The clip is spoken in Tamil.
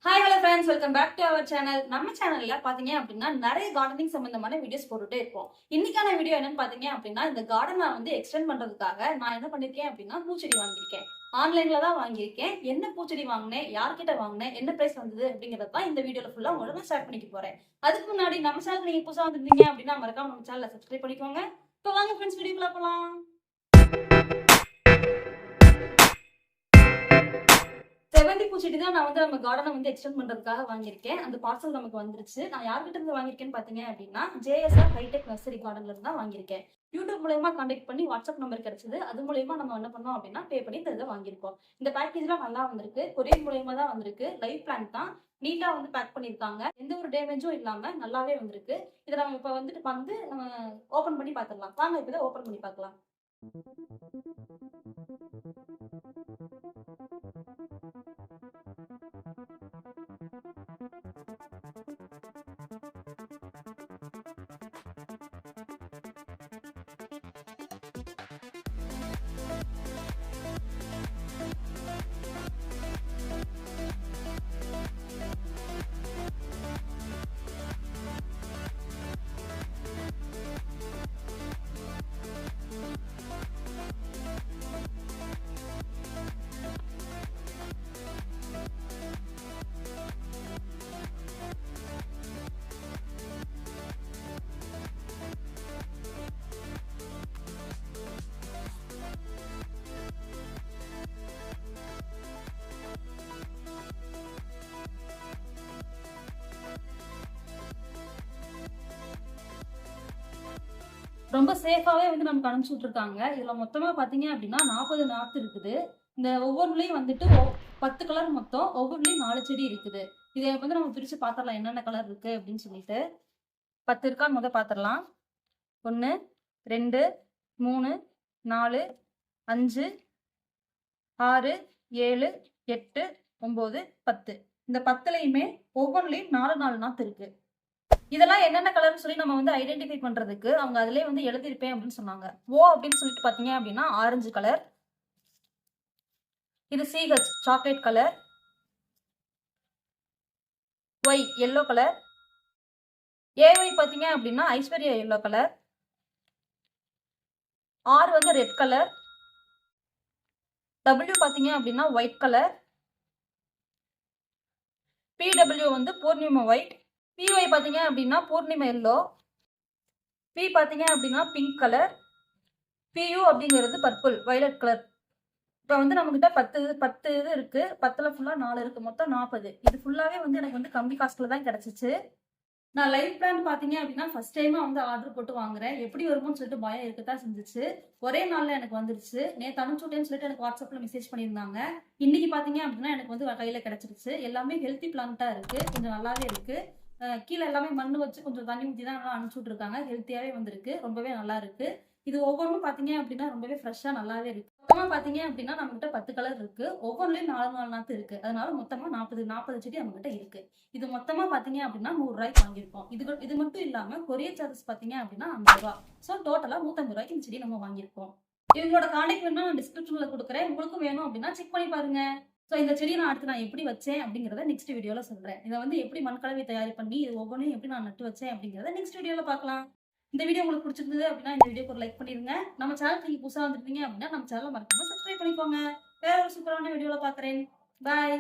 Hi hello friends, welcome back to our channel. நம்ம சேனல்ல பாத்தீங்க அப்படின்னா நிறைய கார்டனிங் சம்பந்தமான வீடியோஸ் போட்டுட்டே இருப்போம். இன்னைக்கான வீடியோ என்னன்னு பாத்தீங்க அப்படின்னா, இந்த கார்டனை வந்து எக்ஸ்டெண்ட் பண்றதுக்காக நான் என்ன பண்ணிருக்கேன் அப்படின்னா பூச்செடி வாங்கியிருக்கேன். ஆன்லைன்ல தான் வாங்கியிருக்கேன். என்ன பூச்செடி வாங்கினேன், யார்கிட்ட வாங்கினேன், என்ன பிரைஸ் வந்தது அப்படிங்கறத தான் இந்த வீடியோல ஃபுல்லா உடனே ஷேர் பண்ணிக்க போறேன். அதுக்கு முன்னாடி நம்ம சேனல் நீங்க புதுசா வந்திருந்தீங்க அப்படின்னா மறக்காம நம்ம சேனலை சப்ஸ்கிரைப் பண்ணிக்கோங்க. இப்போ வாங்க ஃப்ரெண்ட்ஸ், வீடியோக்குள்ள போலாம். செவந்தி பூச்செடி தான் நான் வந்து நம்ம கார்டனை வந்து எக்ஸ்டெண்ட் பண்றதுக்காக வாங்கியிருக்கேன். அந்த பார்சல் நமக்கு வந்துருச்சு. நான் யார்கிட்ட இருந்து வாங்கியிருக்கேன்னு பாத்தீங்க அப்படின்னா ஜேஎஸ்ஆர் ஹைடெக் நர்சரி கார்டன்ல இருந்து தான் வாங்கியிருக்கேன். யூடியூப் மூலயமா கான்டாக்ட் பண்ணி வாட்ஸ்அப் நம்பர் கிடைச்சது. அது மூலயமா நம்ம என்ன பண்ணோம் அப்படின்னா பே பண்ணி இதை வாங்கியிருக்கோம். இந்த பேக்கேஜ்லாம் நல்லா வந்திருக்கு. கொரியர் மூலயமா தான் வந்திருக்கு. லைவ் பிளான்ட் தான். நீட்டா வந்து பேக் பண்ணிருக்காங்க. எந்த ஒரு டேமேஜும் இல்லாம நல்லாவே வந்திருக்கு. இதை நம்ம இப்ப வந்துட்டு வந்து நம்ம ஓபன் பண்ணி பாத்துடலாம். வாங்க இப்ப இதை ஓபன் பண்ணி பார்க்கலாம். ரொம்ப சேஃபாவே வந்து நமக்கு அனுப்பிச்சு விட்டுருக்காங்க. இதுல மொத்தமா பாத்தீங்க அப்படின்னா 40 நாத்து இருக்குது. இந்த ஒவ்வொன்றுலயும் வந்துட்டு 10 கலர் மொத்தம். ஒவ்வொன்றுலயும் 4 செடி இருக்குது. இதை வந்து நம்ம பிரிச்சு பாத்திரலாம் என்னென்ன கலர் இருக்கு அப்படின்னு சொல்லிட்டு. 10 இருக்கான்னு முதல் பாத்திரலாம். 1 2 3 4 5 6 7 8 9 10. இந்த 10லயுமே ஒவ்வொன்றுலயும் 4 நாத்து இருக்கு. இதெல்லாம் என்னென்ன கலர்னு சொல்லி நம்ம வந்து ஐடென்டிஃபை பண்றதுக்கு அவங்க அதிலே வந்து எழுதிருப்பேன் அப்படின்னு சொன்னாங்க. ஓ அப்படின்னு சொல்லிட்டு பாத்தீங்க அப்படின்னா ஆரஞ்சு கலர், இது CH chocolate colour, Y yellow colour, A Y பாத்தீங்க அப்படின்னா ஐஸ்வர்யா எல்லோ கலர், ஆர் வந்து ரெட் கலர், டபிள்யூ பாத்தீங்க அப்படின்னா ஒயிட் கலர், பிடபிள்யூ வந்து பூர்ணிமா ஒயிட், பிஒய் பாத்தீங்க அப்படின்னா பூர்ணிமா எல்லோ, பி பாத்தீங்க அப்படின்னா பிங்க் கலர், பியூ அப்படிங்கிறது பர்பிள் வயலட் கலர். இப்போ வந்து நம்ம கிட்ட 10 இது இருக்கு. 10ல ஃபுல்லா 4 இருக்கு. மொத்தம் 40. இது ஃபுல்லாவே வந்து எனக்கு வந்து கம்மி காஸ்ட்ல தான் கிடைச்சிச்சு. நான் லைவ் பிளான் பாத்தீங்க அப்படின்னா ஃபர்ஸ்ட் டைமா வந்து ஆர்டர் போட்டு வாங்குறேன். எப்படி வருமோன்னு சொல்லிட்டு பயம் இருக்கத்தான் செஞ்சுச்சு. ஒரே நாள்ல எனக்கு வந்துருச்சு. நேற்று அனுப்பிச்சுட்டேன்னு சொல்லிட்டு எனக்கு வாட்ஸ்அப்ல மெசேஜ் பண்ணியிருந்தாங்க. இன்னைக்கு பாத்தீங்க அப்படின்னா எனக்கு வந்து கையில கிடைச்சிருச்சு. எல்லாமே ஹெல்த்தி பிளான்ட்டா இருக்கு. கொஞ்சம் நல்லாவே இருக்கு. கீழே எல்லாமே மண்ணு வச்சு கொஞ்சம் தண்ணி ஊற்றி தான் நல்லா அனுப்பிச்சு விட்டுருக்காங்க. ஹெல்த்தியாவே வந்திருக்கு. ரொம்பவே நல்லா இருக்கு. இது ஒவ்வொன்றும் பாத்தீங்க அப்படின்னா ரொம்பவே ஃப்ரெஷ்ஷா நல்லாவே இருக்கு. மொத்தமா பாத்தீங்க அப்படின்னா நம்ம கிட்ட 10 கலர் இருக்கு. ஒவ்வொன்றுலயும் 4 நாத்து இருக்கு. அதனால மொத்தமா 40 செடி நம்ம கிட்ட இருக்கு. இது மொத்தமா பாத்தீங்க அப்படின்னா 100 ரூபாய்க்கு வாங்கியிருக்கோம். இது மட்டும் இல்லாம கொரியர் சார்ஜஸ் பாத்தீங்க அப்படின்னா 50 ரூபாய். ஸோ டோட்டலா 150 ரூபாய்க்கு இந்த செடி நம்ம வாங்கியிருக்கோம். இவங்களோட கான்டாக்ட் வேணா நான் டிஸ்கிரிப்ஷன்ல கொடுக்குறேன். உங்களுக்கும் வேணும் அப்படின்னா செக் பண்ணி பாருங்க. ஸோ இந்த செடியை நான் அடுத்து நான் எப்படி வச்சேன் அப்படிங்கிறத நெக்ஸ்ட் வீடியோல சொல்றேன். இதை வந்து எப்படி மண்கலவை தயார் பண்ணி இது ஒவ்வொன்றையும் எப்படி நான் நட்டு வச்சேன் அப்படிங்கிறத நெக்ஸ்ட் வீடியோல பார்க்கலாம். இந்த வீடியோ உங்களுக்கு பிடிச்சிருந்தது அப்படின்னா இந்த வீடியோக்கு ஒரு லைக் பண்ணிருங்க. நம்ம சேனல் நீங்க புதுசா வந்துருந்தீங்க அப்படின்னா நம்ம சேனலை மறக்காம சப்ஸ்கிரைப் பண்ணிக்கோங்க. வேற ஒரு சூப்பரான வீடியோல பாக்குறேன். பாய்.